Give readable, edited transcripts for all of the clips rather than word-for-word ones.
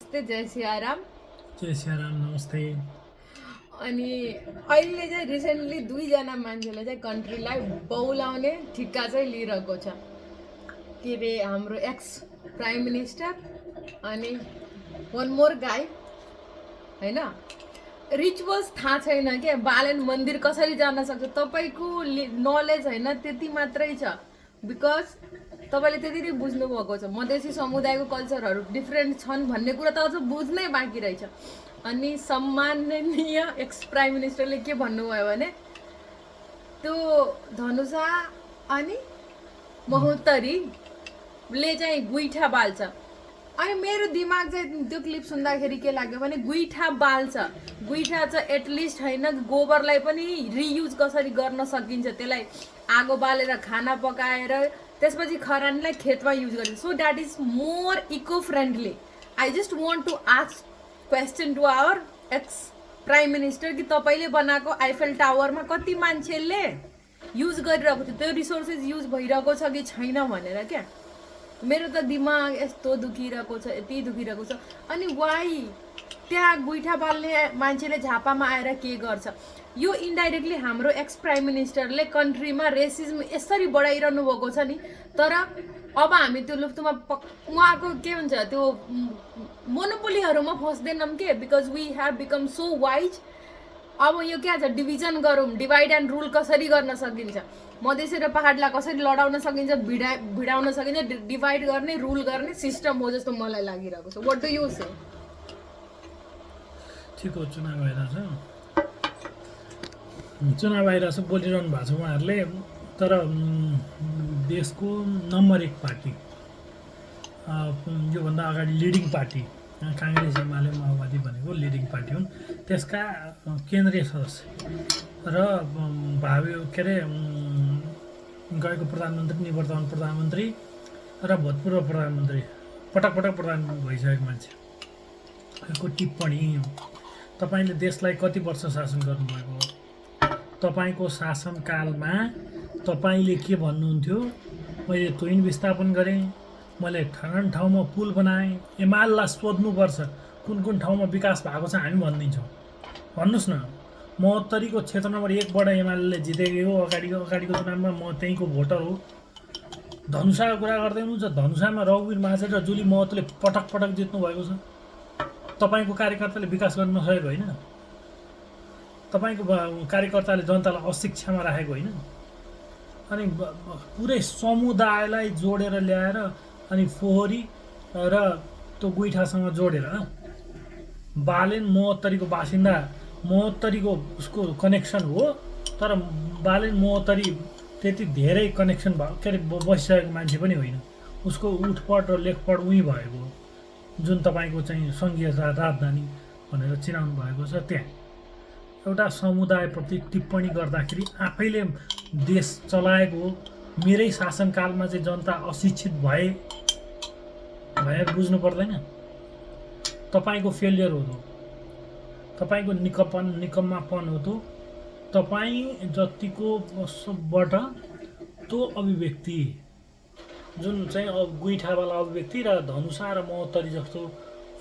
नमस्ते, जय सियाराम। जय सियाराम, नमस्ते। अनि अहिले चाहिँ रिसेन्टली दुईजना मान्छेले चाहिँ कन्ट्रीलाई बौलाउने ठिक्का चाहिँ लिइरहेको छ। के अरे हाम्रो एक्स प्राइम मिनिस्टर अनि वान मोर गाई होइन। रिचुअल्स थाहा छैन क्या, बालेन मन्दिर कसरी जान सक्छ तपाईँको नलेज होइन त्यति मात्रै छ। बिकज तपाईँले त्यति नै बुझ्नुभएको छ मधेसी समुदायको कल्चरहरू डिफ्रेन्ट छन् भन्ने कुरा त अझ बुझ्नै बाँकी रहेछ। अनि सम्माननीय एक्स प्राइम मिनिस्टरले के भन्नुभयो भने त्यो धनुषा अनि महोत्तरीले चाहिँ गुइठा बाल्छ। अनि मेरो दिमाग चाहिँ त्यो क्लिप सुन्दाखेरि के लाग्यो भने गुइठा बाल्छ, गुइठा चाहिँ एटलिस्ट होइन गोबरलाई पनि रियुज कसरी गर्न सकिन्छ, त्यसलाई आगो बालेर खाना पकाएर त्यसपछि खरानीलाई खेतमा युज गरिन्छ। So that is more eco friendly. I just want to ask question to our ex prime minister कि तपाईँले बनाएको आइफेल टावरमा कति मान्छेले युज गरिरहेको थियो, त्यो रिसोर्सेस युज भइरहेको छ कि छैन भनेर क्या। मेरो त दिमाग यस्तो दुखिरहेको छ, यति दुखिरहेको छ। अनि वाइ त्यहाँ गुइठा बाल्ने मान्छेले झापामा आएर के गर्छ? यो इन्डाइरेक्टली हाम्रो एक्स प्राइम मिनिस्टरले कन्ट्रीमा रेसिज्म यसरी बढाइरहनु भएको छ नि। तर अब हामी त्यो लुफ्तुमा उहाँको के हुन्छ त्यो मोनोपोलीहरूमा फस्दैनौँ के, because we have become so wise. अब यो क्या छ, डिभिजन गरौँ, डिभाइड एन्ड रुल कसरी गर्न सकिन्छ, मधेसी र पहाडलाई कसरी लडाउन सकिन्छ, भिडाउन सकिन्छ, डिभाइड गर्ने रुल गर्ने सिस्टम हो जस्तो मलाई लागिरहेको छ। व्हाट डु यु से? ठिक हो, चुनाव आइरहेछ, बोलिरहनु भएको छ उहाँहरूले। तर देशको नम्बर 1 पार्टी, योभन्दा अगाडि लिडिङ पार्टी काङ्ग्रेस एमाले माओवादी भनेको लिडिङ पार्टी हुन्। त्यसका केन्द्रीय सदस्य र भावी के अरे गएको प्रधानमन्त्री, निवर्तमान प्रधानमन्त्री र भूतपूर्व प्रधानमन्त्री, पटक पटक प्रधानमन्त्री भइसकेको मान्छेको टिप्पणी, तपाईँले देशलाई कति वर्ष शासन गर्नुभएको हो, तपाईँको शासनकालमा तपाईँले के भन्नुहुन्थ्यो, मैले तुइन विस्थापन गरेँ, मैले ठाउँमा पुल बनाएँ, एमालेलाई सोध्नुपर्छ कुन कुन ठाउँमा विकास भएको छ, हामी भनिदिन्छौँ। भन्नुहोस् न, महोत्तरीको क्षेत्र नम्बर 1बाट एमाले जितेको हो, अगाडिको चुनावमा म त्यहीँको भोटर हो। धनुषाको कुरा गर्दै हुनुहुन्छ, धनुषामा रघुवीर महाशय र जुली महतोले पटक पटक जित्नु भएको छ। तपाईँको कार्यकर्ताले विकास गर्न नसकेको होइन, तपाईँको कार्यकर्ताले जनतालाई अशिक्षामा राखेको होइन। अनि पुरै समुदायलाई जोडेर ल्याएर अनि फोहोरी र त्यो गुइठासँग जोडेर बालेन महोत्तरीको बासिन्दा, महोत्तरीको उसको कनेक्सन हो, तर बालेन महोत्तरी त्यति धेरै कनेक्सन भयो के अरे बसिसकेको मान्छे पनि होइन। उसको उठपट र लेखपट उहीँ भएको, जुन तपाईँको चाहिँ सङ्घीय राजधानी भनेर चिनाउनु भएको छ। त्यहाँ एउटा समुदायप्रति टिप्पणी गर्दाखेरि आफैले देश चलाएको मेरै शासनकालमा चाहिँ जनता अशिक्षित भए बुझ्नु पर्दैन? तपाईँको फेलियर हो, तपाईँको निकम्मापन हो। तपाईँ जतिको बाट त्यो अभिव्यक्ति जुन चाहिँ गुइठावाला अभिव्यक्ति र धनुषा र महोत्तरी जस्तो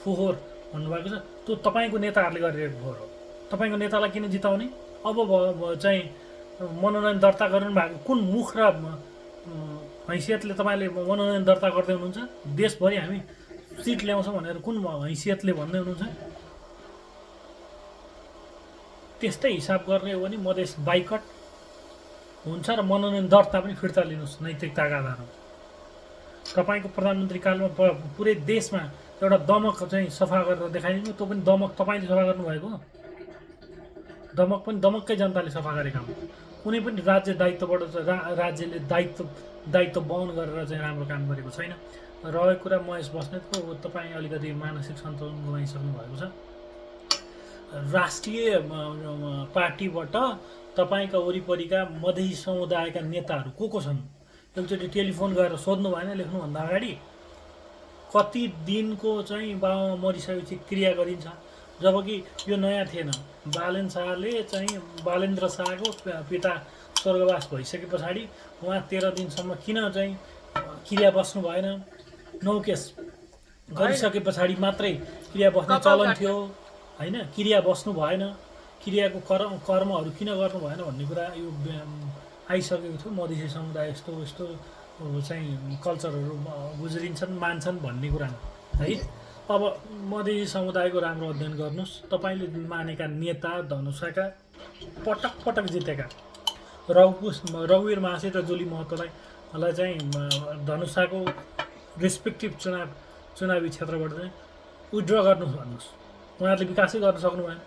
फोहोर भन्नुभएको छ, त्यो तपाईँको नेताहरूले गरिरहेको फोहोर हो। तपाईँको नेतालाई किन जिताउने? अब चाहिँ मनोनयन दर्ता गर्नु भएको कुन मुख र हैसियतले तपाईँले मनोनयन दर्ता गर्दै हुनुहुन्छ? देशभरि हामी सिट ल्याउँछौँ भनेर कुन हैसियतले भन्दै हुनुहुन्छ? त्यस्तै हिसाब गर्ने हो भने मधेस बाइकट हुन्छ र मनोनयन दर्ता पनि फिर्ता लिनुहोस् नैतिकताका आधारमा। तपाईँको प्रधानमन्त्री कालमा पुरै देशमा एउटा दमक चाहिँ सफा गरेर देखाइदिनु, त्यो पनि दमक तपाईँले सफा गर्नुभएको हो। दमक पनि दमककै जनताले सफा गरेका हुन्। कुनै पनि राज्य दायित्वबाट राज्यले दायित्व वहन गरेर चाहिँ राम्रो काम गरेको छैन। रहेको कुरा महेश बस्नेतको, तपाईँ अलिकति मानसिक सन्तुलन गुमाइसक्नु भएको छ। राष्ट्रिय पार्टीबाट तपाईँका वरिपरिका मधेसी समुदायका नेताहरू को छन् एकचोटि टेलिफोन गरेर सोध्नु भएन लेख्नुभन्दा अगाडि? कति दिनको चाहिँ बाबुमा मरिसकेपछि क्रिया गरिन्छ, जबकि यो नयाँ थिएन। बालेन शाहले चाहिँ बालेन्द्र शाहको पिता स्वर्गवास भइसके पछाडि उहाँ 13 दिनसम्म किन चाहिँ क्रिया बस्नु भएन? 9 केस गरिसके पछाडि मात्रै क्रिया बस्ने कपाल चलन काट्नु। थियो होइन क्रिया बस्नु भएन क्रियाको कर्महरू किन गर्नु भएन भन्ने कुरा यो आइसकेको थियो मधेसी समुदाय यस्तो यस्तो चाहिँ कल्चरहरू गुज्रिन्छन् मान्छन् भन्ने कुरा है अब मधेसी समुदायको राम्रो अध्ययन गर्नुहोस् तपाईँले मानेका नेता धनुषाका पटक पटक जितेका रघुवीर महासेठ र जोली महतोलाई चाहिँ धनुषाको रेस्पेक्टिभ चुनावी क्षेत्रबाट चाहिँ विड्र गर्नुहोस् भन्नुहोस् उहाँहरूले विकासै गर्न सक्नु भएन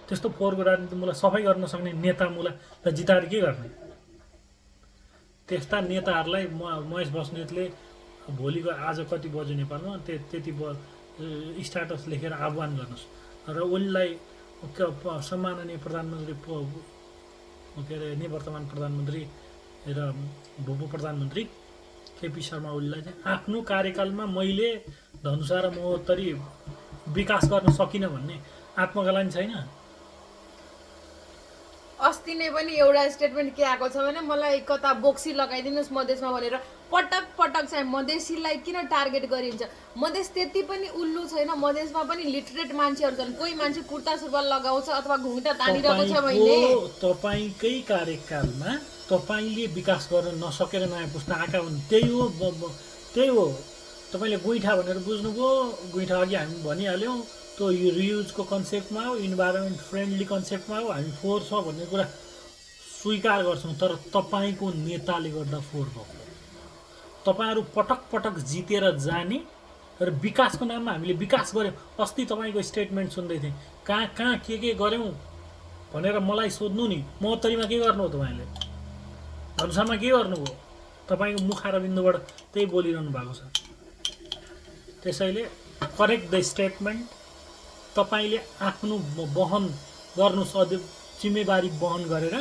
त्यस्तो फोहोरको राजनीतिमूलक सफाइ गर्न सक्ने नेतामूलक र जिताएर के गर्ने त्यस्ता नेताहरूलाई महेश बस्नेतले भोलिको आज कति बज्यो नेपालमा त्यति स्ट्याटस लेखेर आह्वान गर्नुहोस् र उनलाई सम्माननीय प्रधानमन्त्री के अरे निवर्तमान प्रधानमन्त्री र भूप प्रधानमन्त्री केपी शर्मा ओलीलाई चाहिँ आफ्नो कार्यकालमा मैले धनुषा र महोत्तरी विकास गर्न सकिनँ भन्ने आत्मकलन छैन अस्ति नै पनि एउटा स्टेटमेन्ट के आएको छ भने मलाई कता बोक्सी लगाइदिनुहोस् मधेसमा भनेर पटक पटक चाहिँ मधेसीलाई किन टार्गेट गरिन्छ मधेस त्यति पनि उल्लु छैन मधेसमा पनि लिटरेट मान्छेहरू छन् कोही मान्छे कुर्ता सुरुवाल लगाउँछ अथवा घुङ्टा तानिरहेको छ भने तपाईँकै कार्यकालमा तपाईँले विकास गर्न नसकेर नयाँ पुस्ता आएका हुन् त्यही हो तपाईँले गुइठा भनेर बुझ्नुभयो गुइठा अघि हामी भनिहाल्यौँ त्यो रियुजको कन्सेप्टमा हो इन्भाइरोमेन्ट फ्रेन्डली कन्सेप्टमा हो हामी फोहोर छ भन्ने कुरा स्वीकार गर्छौँ तर तपाईँको नेताले गर्दा फोहोर भएको तपाईँहरू पटक पटक जितेर जाने र विकासको नाममा हामीले विकास गऱ्यौँ अस्ति तपाईँको स्टेटमेन्ट सुन्दै थिएँ कहाँ कहाँ के गऱ्यौँ भनेर मलाई सोध्नु नि महोत्तरीमा के गर्नु हो तपाईँले धनुषामा के गर्नुभयो तपाईँको मुखारबिन्दुबाट त्यही बोलिरहनु भएको छ त्यसैले करेक्ट द स्टेटमेन्ट तपाईँले आफ्नो वहन गर्नुहोस् जिम्मेवारी वहन गरेर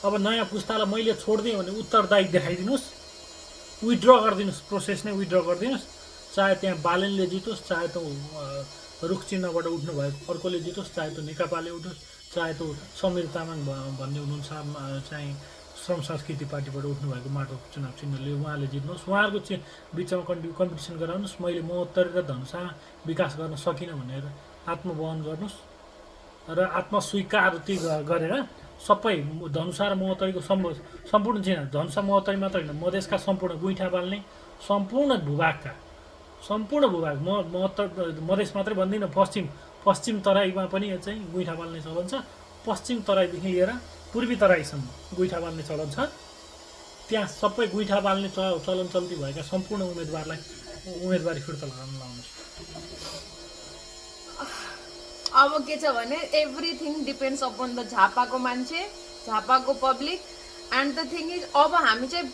अब नयाँ पुस्तालाई मैले छोडिदिएँ भने उत्तरदायी देखाइदिनुहोस् विड्र गरिदिनुहोस् प्रोसेस नै विड्र गरिदिनुहोस् चाहे त्यहाँ बालनले जितोस् चाहे त्यो रुख चिन्हबाट उठ्नु भएको अर्कोले जितोस् चाहे त्यो नेकपाले उठोस् चाहे त्यो समीर तामाङ भन्ने हुनुहुन्छ चाहिँ श्रम संस्कृति पार्टीबाट उठ्नुभएको माटो चुनाव चिन्हले उहाँले जित्नुहोस् उहाँहरूको बिचमा कम्पिटिसन गराउनुहोस् मैले महोत्तरी र धनुषा विकास गर्न सकिनँ भनेर आत्मवहन गर्नुहोस् र आत्मस्वीकृति गरेर सबै धनुषा र महोत्तरीको सम्पूर्ण चिन्ह धनुषा महोत्तरी मात्र होइन मधेसका सम्पूर्ण गुइठा बाल्ने सम्पूर्ण भूभाग मधेस मात्रै भन्दिनँ पश्चिम तराईमा पनि चाहिँ गुइठा बाल्ने चलन छ पश्चिम तराईदेखि लिएर पूर्वी तराईसम्म गुइठा बाल्ने चलन छ त्यहाँ सबै गुइठा बाल्ने चलन चल्ती भएका सम्पूर्ण उम्मेदवारी फिर्ता लाउनुहोस् अब के छ भने एभ्रिथिङ डिपेन्ड्स अपन द झापाको मान्छे झापाको public and the thing is अब हामी चाहिँ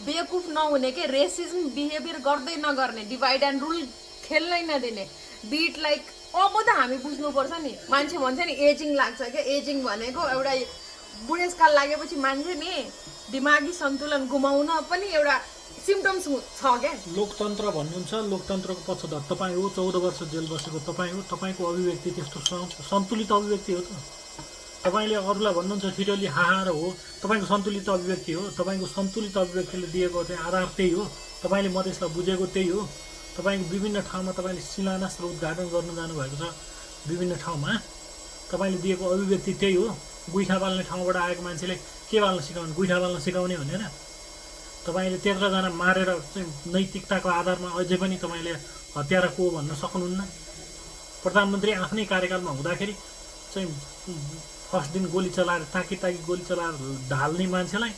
बेवकुफ नहुने के रेसिजम बिहेभियर गर्दै नगर्ने डिभाइड एन्ड रुल खेल्नै नदिने बिट लाइक अब त हामी बुझ्नुपर्छ नि मान्छे भन्छ नि एजिङ लाग्छ क्या एजिङ भनेको एउटा बुढेसकाल लागेपछि मान्छे नि दिमागी सन्तुलन गुमाउन पनि एउटा सिम्टम्स छ क्या लोकतन्त्र भन्नुहुन्छ लोकतन्त्रको पक्षधर तपाईँ हो 14 वर्ष जेल बसेको तपाईँ हो तपाईँको अभिव्यक्ति त्यस्तो सन्तुलित अभिव्यक्ति हो त तपाईँले अरूलाई भन्नुहुन्छ छिटोली हाहार हो तपाईँको सन्तुलित अभिव्यक्ति हो तपाईँको सन्तुलित अभिव्यक्तिले दिएको चाहिँ आधार त्यही हो तपाईँले मधेसलाई बुझेको त्यही हो तपाईँको विभिन्न ठाउँमा तपाईँले शिलान्यास र उद्घाटन गर्नु जानुभएको छ विभिन्न ठाउँमा तपाईँले दिएको अभिव्यक्ति त्यही हो गुइठा बाल्ने ठाउँबाट आएको मान्छेले के बाल्न सिकाउने गुइठा बाल्न सिकाउने भनेर तपाईँले 13जना मारेर चाहिँ नैतिकताको आधारमा अझै पनि तपाईँले हत्यारा को भन्न सक्नुहुन्न प्रधानमन्त्री आफ्नै कार्यकालमा हुँदाखेरि चाहिँ फर्स्ट दिन गोली चलाएर ताकी गोली चलाएर ढाल्ने मान्छेलाई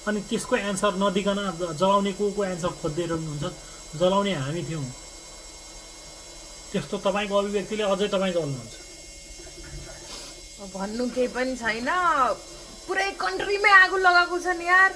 अनि त्यसको एन्सर नदिकन जलाउने को एन्सर खोज्दै रहनुहुन्छ जलाउने हामी थियौँ त्यस्तो तपाईँको अभिव्यक्तिले अझै तपाईँ जल्नुहुन्छ भन्नु केही पनि छैन पुरै कन्ट्रीमै आगो लगाएको छ नि यार